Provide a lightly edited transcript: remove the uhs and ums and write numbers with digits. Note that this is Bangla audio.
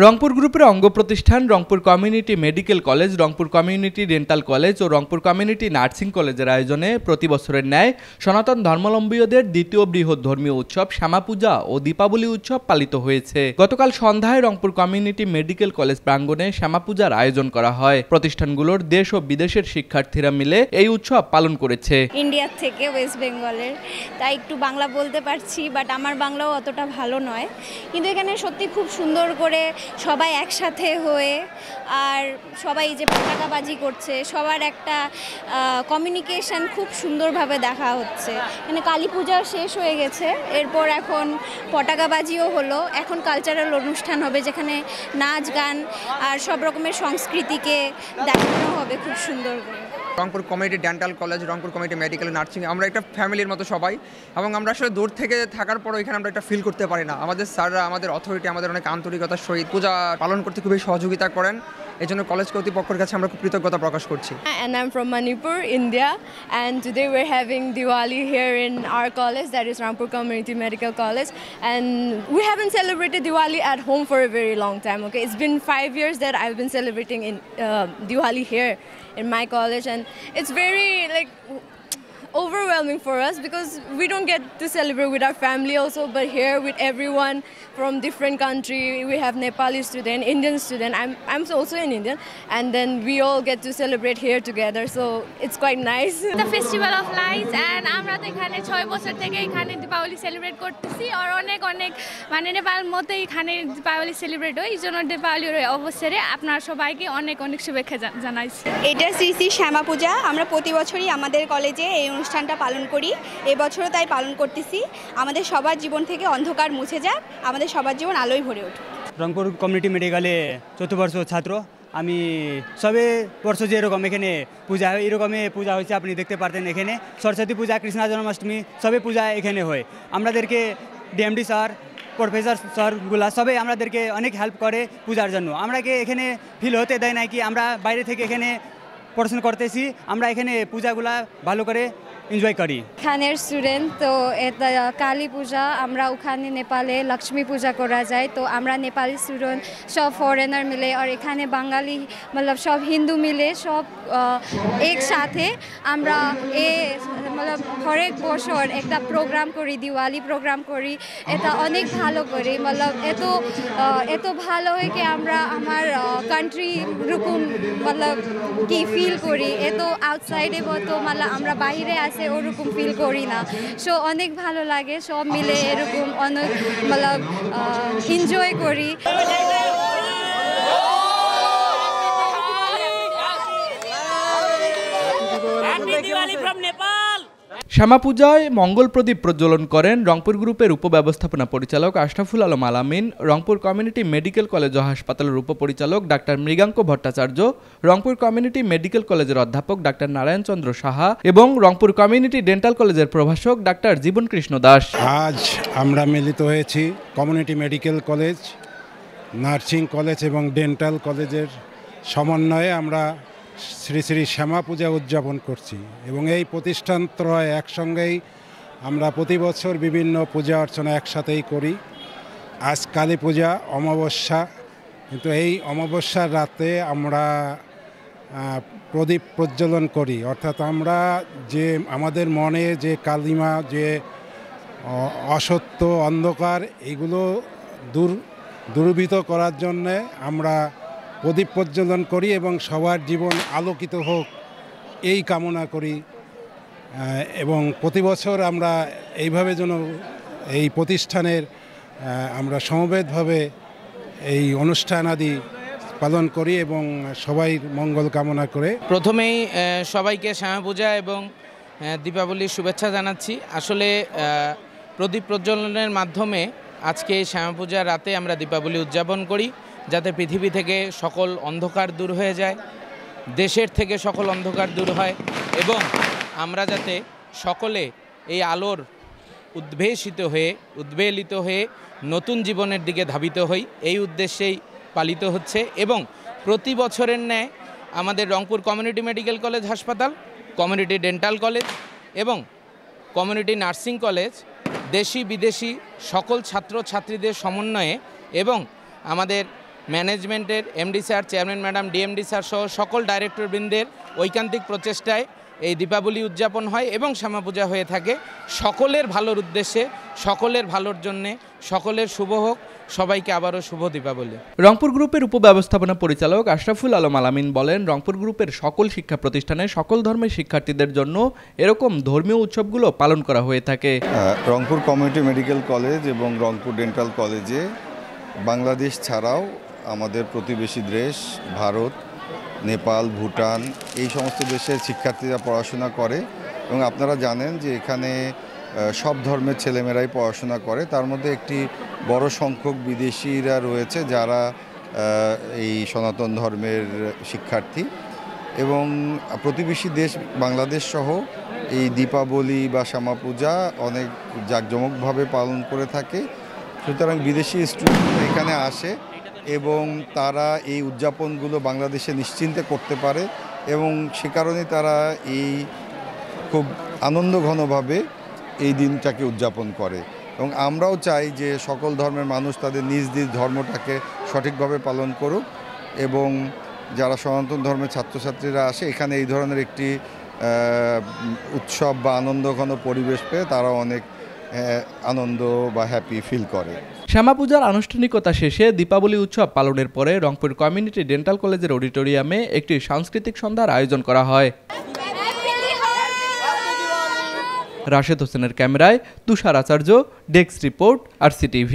রংপুর গ্রুপের অঙ্গ প্রতিষ্ঠান Rangpur community medical college, Rangpur community dental college ও রংপুর কমিউনিটি নার্সিং কলেজের আয়োজনে প্রতি বছরের ন্যায় সনাতন ধর্মাবলম্বীদের দ্বিতীয় বৃহৎ ধর্মীয় উৎসব শ্যামাপূজা ও দীপাবলি উৎসব পালিত হয়েছে। গতকাল সন্ধ্যায় রংপুর কমিউনিটি মেডিকেল কলেজ প্রাঙ্গণে শ্যামাপূজার আয়োজন করা হয়। প্রতিষ্ঠানগুলোর দেশ ও বিদেশের শিক্ষার্থীরা মিলে এই উৎসব পালন করেছে। ইন্ডিয়া থেকে ওয়েস্ট বেঙ্গলের, তাই একটু বাংলা বলতে পারছি, বাট আমার বাংলাও অতটা ভালো নয়। কিন্তু এখানে সত্যি খুব সুন্দর করে সবাই একসাথে হয়ে আর সবাই যে পতাকাবাজি করছে, সবার একটা কমিউনিকেশন খুব সুন্দরভাবে দেখা হচ্ছে। মানে কালী পূজা শেষ হয়ে গেছে, এরপর এখন পতাকাবাজিও হলো, এখন কালচারাল অনুষ্ঠান হবে যেখানে নাচ গান আর সব রকমের সংস্কৃতিকে দেখানো হবে খুব সুন্দর করে। Rangpur community dental college, Rangpur community medical nursing, আমরা একটা ফ্যামিলির মতো সবাই, এবং আমরা আসলে দূর থেকে থাকার পরও এখানে আমরা একটা ফিল করতে পারি না। আমাদের স্যাররা, আমাদের অথরিটি আমাদের অনেক আন্তরিকতার সহিত পূজা পালন করতে খুবই সহযোগিতা করেন। এই জন্য কলেজ কর্তৃপক্ষের কাছে আমরা খুব কৃতজ্ঞতা প্রকাশ করছি। And I'm from Manipur, India, and today we're having Diwali here in our college, that is Rangpur Community Medical College, and we haven't celebrated Diwali at home for a very long time. Okay, it's been 5 years that I've been celebrating in Diwali here in my college, and it's very overwhelming for us because we don't get to celebrate with our family also, but here with everyone from different country. We have Nepali student, Indian student, I'm also an Indian, and then we all get to celebrate here together, so it's quite nice. The festival of lights, and আমরা তো এখানে 6 বছর থেকে এখানে দীপাবলি সেলিব্রেট করতেছি, আর অনেক মানে নেপাল মতে এখানে দীপাবলি সেলিব্রেট হয়। এই জন্য দীপাবলির অবসরে আপনার সবাইকে অনেক শুভেচ্ছা জানাইছি। এটা শ্রী শ্রী শ্যামা পূজা, আমরা প্রতি বছরই আমাদের কলেজে এই অনুষ্ঠানটা পালন করি, এবছরও তাই পালন করতেছি। আমাদের সবার জীবন থেকে অন্ধকার মুছে যাক, আমাদের সবার জীবন আলোয় ভরে উঠুক। রংপুর কমিউনিটি মেডিকেলে 4th বর্ষ ছাত্র আমি। সবে বর্ষ যে এরকম এখানে পূজা হয়, এরকমই পূজা হয়েছে, আপনি দেখতে পারতেন। এখানে সরস্বতী পূজা, কৃষ্ণা জন্মাষ্টমী সবে পূজা এখানে হয়। আমাদেরকে ডিএমডি স্যার, প্রফেসর স্যারগুলা সবাই আমাদেরকে অনেক হেল্প করে পূজার জন্য। আমরাকে এখানে ফিল হতে দেয় না কি আমরা বাইরে থেকে এখানে পড়াশোনা করতেছি, আমরা এখানে পূজাগুলা ভালো করে এনজয় করি। এখানের স্টুডেন্ট তো এটা কালী পূজা, আমরা ওখানে নেপালে লক্ষ্মী পূজা করা যায়, তো আমরা নেপালি স্টুডেন্ট সব ফরেনার মিলে আর এখানে বাঙালি মতলব সব হিন্দু মিলে সব একসাথে আমরা হরেক বছর একটা প্রোগ্রাম করি, দিওয়ালি প্রোগ্রাম করি। এটা অনেক ভালো করি, মতলব এত ভালো হয় কি আমরা আমার কান্ট্রি রকম মতলব কি ফিল করি, এত আউটসাইডে মতো মতলব আমরা বাইরে আসে ওরকম ফিল করি না। সো অনেক ভালো লাগে, সব মিলে এরকম অনেক মতলব এনজয় করি। শ্যামাপূজায় মঙ্গল প্রদীপ প্রজ্বলন করেন রংপুর গ্রুপের উপব্যবস্থাপনা পরিচালক আশরাফুল আলম আলামিন, রংপুর কমিউনিটি মেডিকেল কলেজ ও হাসপাতালের উপপরিচালক doctor Mriganka Bhattacharya, Rangpur community medical কলেজের অধ্যাপক ডাক্তার নারায়ণ চন্দ্র সাহা এবং রংপুর কমিউনিটি ডেন্টাল কলেজের প্রভাষক ডাক্তার জীবন কৃষ্ণ দাস। আজ আমরা মিলিত হয়েছি community medical college, nursing college এবং ডেন্টাল কলেজের সমন্বয়ে আমরা শ্রী শ্রী শ্যামা পূজা উদযাপন করছি, এবং এই প্রতিষ্ঠানত্রয় একসঙ্গেই আমরা প্রতি বছর বিভিন্ন পূজা অর্চনা একসাথেই করি। আজ কালী পূজা অমাবস্যা, কিন্তু এই অমাবস্যার রাতে আমরা প্রদীপ প্রজ্বলন করি, অর্থাৎ আমরা যে আমাদের মনে যে কালিমা, যে অসত্য অন্ধকার, এগুলো দূরীভূত করার জন্যে আমরা প্রদীপ প্রজ্বলন করি এবং সবার জীবন আলোকিত হোক এই কামনা করি। এবং প্রতি বছর আমরা এইভাবে যেন এই প্রতিষ্ঠানের আমরা সমবেতভাবে এই অনুষ্ঠান আদি পালন করি এবং সবাই মঙ্গল কামনা করে। প্রথমেই সবাইকে শ্যামা পূজা এবং দীপাবলির শুভেচ্ছা জানাচ্ছি। আসলে প্রদীপ প্রজ্বলনের মাধ্যমে আজকে এই শ্যামা পূজার রাতে আমরা দীপাবলি উদযাপন করি, যাতে পৃথিবী থেকে সকল অন্ধকার দূর হয়ে যায়, দেশের থেকে সকল অন্ধকার দূর হয়, এবং আমরা যাতে সকলে এই আলোর উদ্বেলিত হয়ে নতুন জীবনের দিকে ধাবিত হই, এই উদ্দেশ্যেই পালিত হচ্ছে। এবং প্রতি বছরের ন্যায় আমাদের রংপুর কমিউনিটি মেডিকেল কলেজ হাসপাতাল, কমিউনিটি ডেন্টাল কলেজ এবং কমিউনিটি নার্সিং কলেজ দেশি বিদেশি সকল ছাত্রছাত্রীদের সমন্বয়ে এবং আমাদের ম্যানেজমেন্টের MD sir, chairman madam, DMD sir সহ সকল ডাইরেক্টরবৃন্দের ঐকান্তিক প্রচেষ্টায় এই দীপাবলি উদযাপন হয় এবং শ্যামা পূজা হয়ে থাকে সকলের ভালোর উদ্দেশ্যে, সকলের ভালোর জন্যে, সকলের শুভ হোক। সবাইকে আবারও শুভ দীপাবলি। রংপুর গ্রুপের উপব্যবস্থাপনা পরিচালক আশরাফুল আলম আলামিন বলেন, রংপুর গ্রুপের সকল শিক্ষা প্রতিষ্ঠানে সকল ধর্মের শিক্ষার্থীদের জন্য এরকম ধর্মীয় উৎসবগুলো পালন করা হয়ে থাকে। রংপুর কমিউনিটি মেডিকেল কলেজ এবং রংপুর ডেন্টাল কলেজে বাংলাদেশ ছাড়াও আমাদের প্রতিবেশী দেশ ভারত, নেপাল, ভুটান এই সমস্ত দেশের শিক্ষার্থীরা পড়াশোনা করে এবং আপনারা জানেন যে এখানে সব ধর্মের ছেলেমেয়েরাই পড়াশোনা করে। তার মধ্যে একটি বড় সংখ্যক বিদেশিরা রয়েছে যারা এই সনাতন ধর্মের শিক্ষার্থী এবং প্রতিবেশী দেশ বাংলাদেশ সহ এই দীপাবলি বা শ্যামা পূজা অনেক জাঁকজমকভাবে পালন করে থাকে। সুতরাং বিদেশি স্টুডেন্ট এখানে আসে এবং তারা এই উদযাপনগুলো বাংলাদেশে নিশ্চিন্তে করতে পারে এবং সে কারণে তারা এই খুব আনন্দঘনভাবে এই দিনটাকে উদযাপন করে এবং আমরাও চাই যে সকল ধর্মের মানুষ তাদের নিজ নিজ ধর্মটাকে সঠিকভাবে পালন করুক এবং যারা সনাতন ধর্মের ছাত্রছাত্রীরা আসে এখানে এই ধরনের একটি উৎসব বা আনন্দঘন পরিবেশ পেয়ে তারা অনেক আনন্দ বা হ্যাপি ফিল করে। শ্যামা পূজার আনুষ্ঠানিকতা শেষে দীপাবলি উৎসব পালনের পরে রংপুর কমিউনিটি ডেন্টাল কলেজের অডিটোরিয়ামে একটি সাংস্কৃতিক সন্ধ্যার আয়োজন করা হয়। রাশেদ হোসেনের ক্যামেরায় তুষার আচার্য, ডেস্ক রিপোর্ট, RCTV।